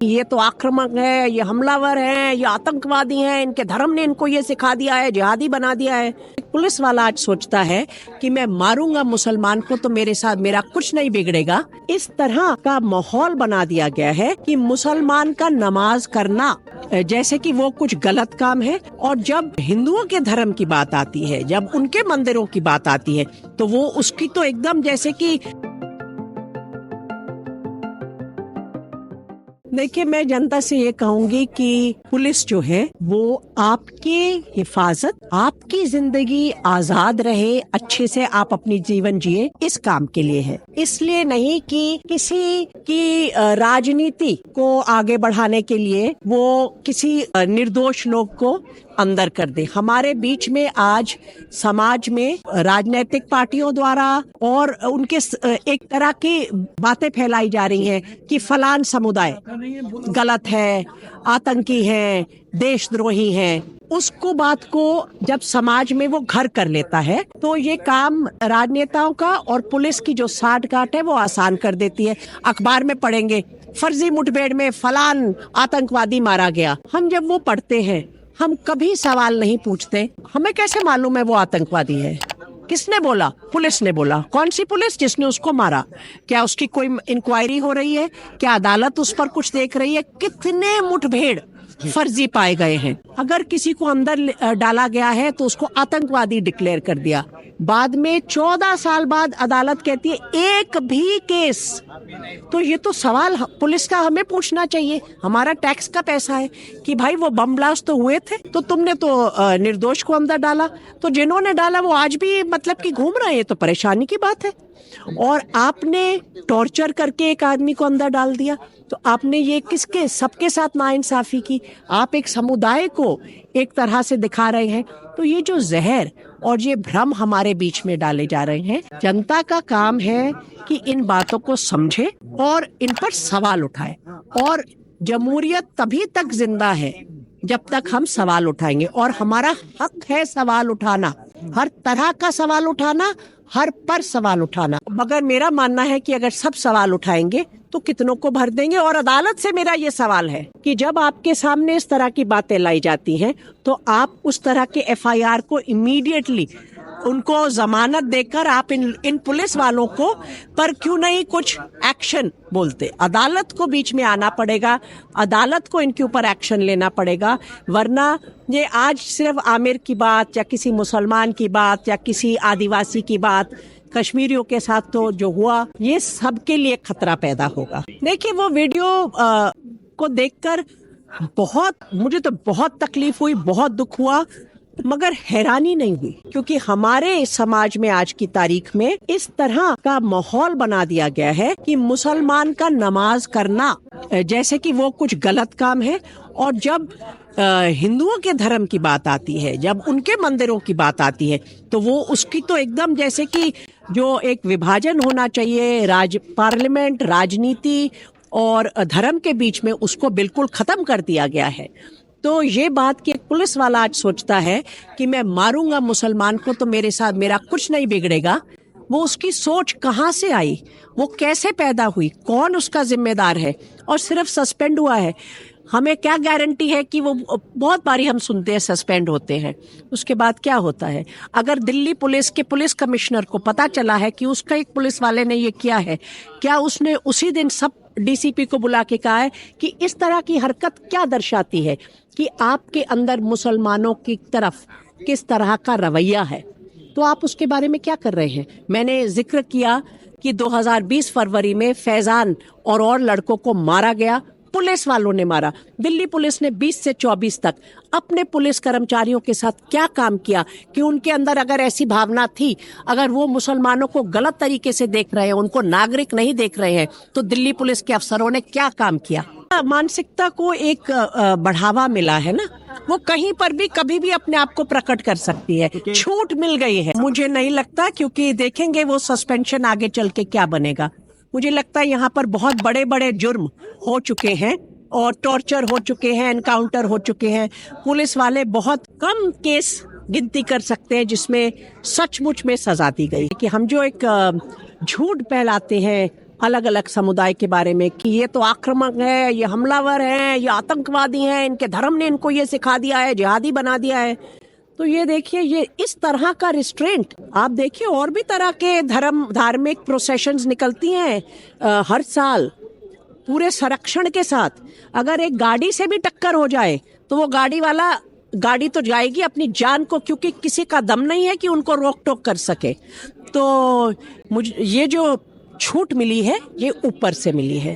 ये तो आक्रामक है, ये हमलावर है, ये आतंकवादी हैं, इनके धर्म ने इनको ये सिखा दिया है, जिहादी बना दिया है। पुलिस वाला आज सोचता है कि मैं मारूंगा मुसलमान को तो मेरे साथ मेरा कुछ नहीं बिगड़ेगा। इस तरह का माहौल बना दिया गया है कि मुसलमान का नमाज करना जैसे कि वो कुछ गलत काम है, और जब हिंदुओं के धर्म की बात आती है, जब उनके मंदिरों की बात आती है, तो वो उसकी तो एकदम जैसे कि देखिए, मैं जनता से ये कहूंगी कि पुलिस जो है वो आपकी हिफाजत, आपकी जिंदगी आजाद रहे, अच्छे से आप अपनी जीवन जिए, इस काम के लिए है। इसलिए नहीं कि किसी की राजनीति को आगे बढ़ाने के लिए वो किसी निर्दोष लोग को अंदर कर दे। हमारे बीच में आज समाज में राजनीतिक पार्टियों द्वारा और उनके एक तरह की बातें फैलाई जा रही हैं कि फलान समुदाय गलत है, आतंकी है, देशद्रोही है। उसको बात को जब समाज में वो घर कर लेता है तो ये काम राजनेताओं का और पुलिस की जो साठगांठ है वो आसान कर देती है। अखबार में पढ़ेंगे फर्जी मुठभेड़ में फलान आतंकवादी मारा गया। हम जब वो पढ़ते हैं हम कभी सवाल नहीं पूछते, हमें कैसे मालूम है वो आतंकवादी है? किसने बोला? पुलिस ने बोला। कौन सी पुलिस? जिसने उसको मारा। क्या उसकी कोई इंक्वायरी हो रही है? क्या अदालत उस पर कुछ देख रही है? कितने मुठभेड़ फर्जी पाए गए हैं। अगर किसी को अंदर डाला गया है तो उसको आतंकवादी डिक्लेयर कर दिया। बाद में 14 साल बाद अदालत कहती है एक भी केस। तो ये तो सवाल पुलिस का हमें पूछना चाहिए। हमारा टैक्स का पैसा है कि भाई वो बम ब्लास्ट तो हुए थे, तो तुमने तो निर्दोष को अंदर डाला, तो जिन्होंने डाला वो आज भी मतलब कि घूम रहे हैं, तो परेशानी की बात है। और आपने टॉर्चर करके एक आदमी को अंदर डाल दिया, तो आपने ये किसके सबके साथ नाइंसाफी की। आप एक समुदाय को एक तरह से दिखा रहे हैं। तो ये जो जहर और ये भ्रम हमारे बीच में डाले जा रहे हैं, जनता का काम है कि इन बातों को समझे और इन पर सवाल उठाए। और जमहूरियत तभी तक जिंदा है जब तक हम सवाल उठाएंगे, और हमारा हक है सवाल उठाना, हर तरह का सवाल उठाना, हर पर सवाल उठाना। मगर मेरा मानना है कि अगर सब सवाल उठाएंगे तो कितनों को भर देंगे। और अदालत से मेरा ये सवाल है कि जब आपके सामने इस तरह की बातें लाई जाती हैं तो आप उस तरह के FIR को इमीडिएटली उनको जमानत देकर आप इन पुलिस वालों को पर क्यों नहीं कुछ एक्शन बोलते। अदालत को बीच में आना पड़ेगा, अदालत को इनके ऊपर एक्शन लेना पड़ेगा। वरना ये आज सिर्फ आमिर की बात या किसी मुसलमान की बात या किसी आदिवासी की बात, कश्मीरियों के साथ तो जो हुआ, ये सबके लिए खतरा पैदा होगा। देखिए, वो वीडियो को देखकर मुझे तो बहुत तकलीफ हुई, बहुत दुख हुआ, मगर हैरानी नहीं हुई, क्योंकि हमारे समाज में आज की तारीख में इस तरह का माहौल बना दिया गया है कि मुसलमान का नमाज करना जैसे कि वो कुछ गलत काम है। और जब हिंदुओं के धर्म की बात आती है, जब उनके मंदिरों की बात आती है, तो वो उसकी तो एकदम जैसे कि जो एक विभाजन होना चाहिए पार्लियामेंट, राजनीति और धर्म के बीच में, उसको बिल्कुल खत्म कर दिया गया है। तो ये बात कि पुलिस वाला आज सोचता है कि मैं मारूंगा मुसलमान को तो मेरे साथ मेरा कुछ नहीं बिगड़ेगा, वो उसकी सोच कहाँ से आई, वो कैसे पैदा हुई, कौन उसका जिम्मेदार है? और सिर्फ सस्पेंड हुआ है, हमें क्या गारंटी है कि वो, बहुत बारी हम सुनते हैं सस्पेंड होते हैं, उसके बाद क्या होता है? अगर दिल्ली पुलिस के पुलिस कमिश्नर को पता चला है कि उसका एक पुलिस वाले ने ये किया है, क्या उसने उसी दिन सब DCP को बुला के कहा है कि इस तरह की हरकत क्या दर्शाती है कि आपके अंदर मुसलमानों की तरफ किस तरह का रवैया है? तो आप उसके बारे में क्या कर रहे हैं? मैंने जिक्र किया कि 2020 फरवरी में फैजान और लड़कों को मारा गया, पुलिस वालों ने मारा। दिल्ली पुलिस ने 20 से 24 तक अपने पुलिस कर्मचारियों के साथ क्या काम किया कि उनके अंदर अगर ऐसी भावना थी, अगर वो मुसलमानों को गलत तरीके से देख रहे हैं, उनको नागरिक नहीं देख रहे हैं, तो दिल्ली पुलिस के अफसरों ने क्या काम किया? मानसिकता को एक बढ़ावा मिला है ना, वो कहीं पर भी कभी भी अपने आप को प्रकट कर सकती है। छूट मिल गई है। मुझे नहीं लगता, क्योंकि देखेंगे वो सस्पेंशन आगे चल के क्या बनेगा। मुझे लगता है यहाँ पर बहुत बड़े बड़े जुर्म हो चुके हैं और टॉर्चर हो चुके हैं, एनकाउंटर हो चुके हैं। पुलिस वाले बहुत कम केस गिनती कर सकते हैं जिसमें सचमुच में सजा दी गई। कि हम जो एक झूठ फैलाते हैं अलग अलग समुदाय के बारे में कि ये तो आक्रामक है, ये हमलावर हैं, ये आतंकवादी हैं, इनके धर्म ने इनको ये सिखा दिया है, जिहादी बना दिया है। तो ये देखिए, ये इस तरह का रिस्ट्रेंट आप देखिए, और भी तरह के धार्मिक प्रोसेशंस निकलती हैं हर साल पूरे संरक्षण के साथ। अगर एक गाड़ी से भी टक्कर हो जाए तो वो गाड़ी तो जाएगी अपनी जान को, क्योंकि किसी का दम नहीं है कि उनको रोक टोक कर सके। तो मुझे ये जो छूट मिली है ये ऊपर से मिली है।